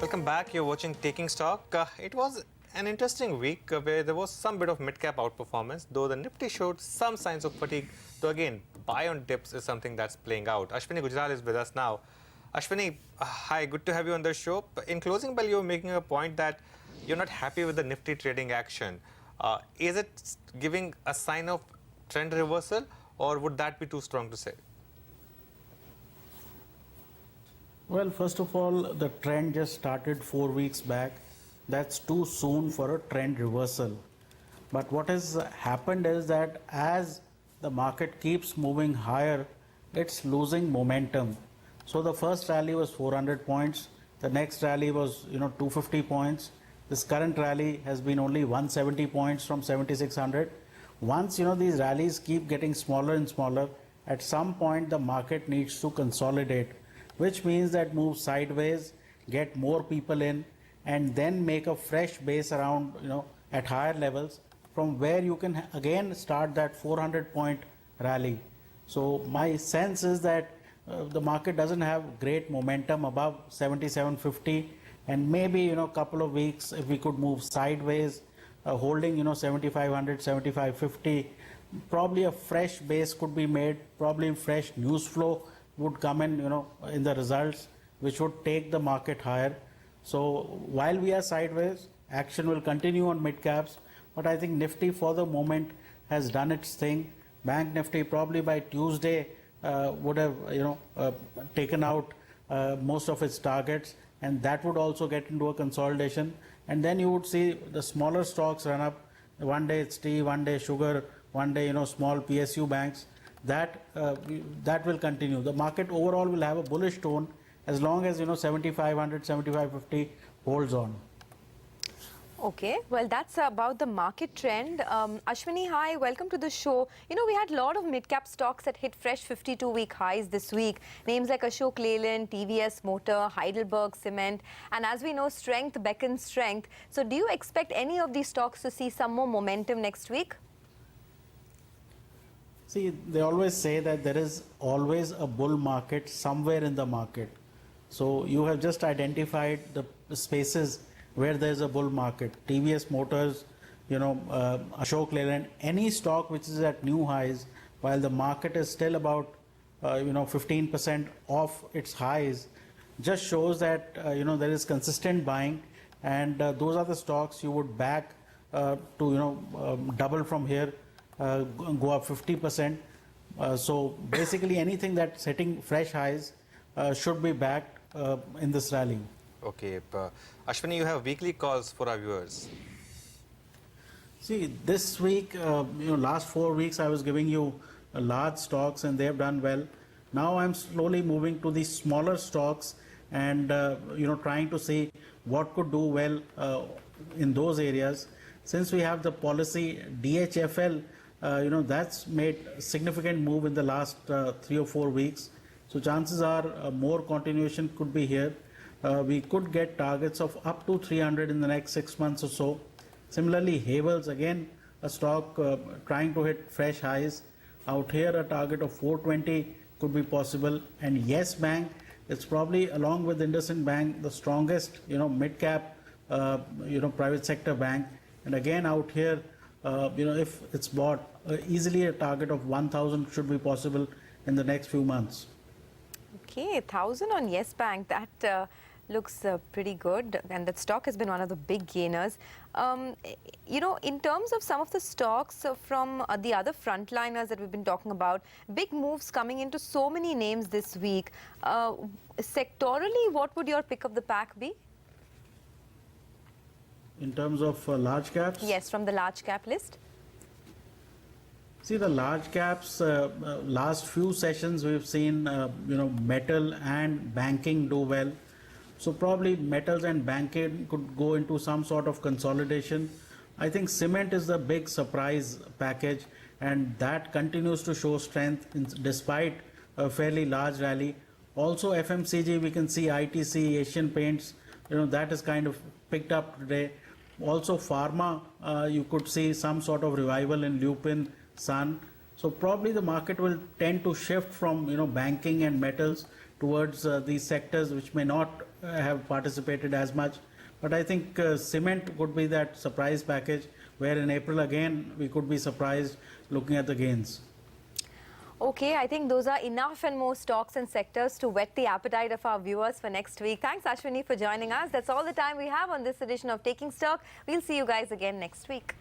Welcome back. You're watching Taking Stock. It was an interesting week where there was some bit of mid-cap outperformance, though the Nifty showed some signs of fatigue. Though again, buy on dips is something that's playing out. Ashwini Gujral is with us now. Ashwini, hi, good to have you on the show. In closing bell, you were making a point that you're not happy with the Nifty trading action. Is it giving a sign of trend reversal, or would that be too strong to say? Well, first of all, the trend just started 4 weeks back. That's too soon for a trend reversal. But what has happened is that as the market keeps moving higher, it's losing momentum. So the first rally was 400 points. The next rally was, 250 points. This current rally has been only 170 points from 7600. Once, these rallies keep getting smaller and smaller, at some point the market needs to consolidate, which means that move sideways, get more people in, and then make a fresh base around, at higher levels from where you can again start that 400-point rally. So my sense is that the market doesn't have great momentum above 7750, and maybe, a couple of weeks if we could move sideways, holding, 7500, 7550, probably a fresh base could be made, probably fresh news flow would come in, in the results, which would take the market higher. So while we are sideways, action will continue on mid caps, but I think Nifty for the moment has done its thing. Bank Nifty probably by Tuesday would have, taken out most of its targets, and that would also get into a consolidation. And then you would see the smaller stocks run up. One day it's tea, one day sugar, one day, small PSU banks. That will continue. The market overall will have a bullish tone as long as 7500, 7550 holds on. Okay, well, that's about the market trend. Ashwini, hi, welcome to the show. We had a lot of mid-cap stocks that hit fresh 52-week highs this week. Names like Ashok Leyland, TVS Motor, Heidelberg Cement, and as we know, strength beckons strength. So do you expect any of these stocks to see some more momentum next week? See, they always say that there is always a bull market somewhere in the market. So you have just identified the spaces where there is a bull market. TVS Motors, Ashok Leyland, any stock which is at new highs, while the market is still about 15% off its highs, just shows that there is consistent buying, and those are the stocks you would back to double from here. Go up 50%. So basically anything that's hitting fresh highs should be backed in this rally. Okay, Ashwini, you have weekly calls for our viewers. See, this week, last 4 weeks I was giving you large stocks and they have done well. Now I'm slowly moving to the smaller stocks and trying to see what could do well in those areas. Since we have the policy DHFL, that's made a significant move in the last 3 or 4 weeks. So chances are more continuation could be here. We could get targets of up to 300 in the next 6 months or so. Similarly, Havels, again, a stock trying to hit fresh highs. Out here, a target of 420 could be possible. And Yes Bank, it's probably, along with IndusInd Bank, the strongest, mid-cap, private sector bank. And again, out here, if it's bought, easily a target of 1,000 should be possible in the next few months. Okay, 1,000 on Yes Bank, that looks pretty good, and that stock has been one of the big gainers. In terms of some of the stocks from the other frontliners that we've been talking about, big moves coming into so many names this week. Sectorally, what would your pick of the pack be? In terms of large caps? Yes, from the large cap list. See, the large caps, last few sessions we've seen, metal and banking do well. So probably metals and banking could go into some sort of consolidation. I think cement is the big surprise package, and that continues to show strength despite a fairly large rally. Also FMCG, we can see ITC, Asian Paints, that is kind of picked up today. Also pharma, you could see some sort of revival in Lupin, Sun. So probably the market will tend to shift from banking and metals towards these sectors which may not have participated as much. But I think cement could be that surprise package where in April again we could be surprised looking at the gains. Okay, I think those are enough and more stocks and sectors to whet the appetite of our viewers for next week. Thanks, Ashwini, for joining us. That's all the time we have on this edition of Taking Stock. We'll see you guys again next week.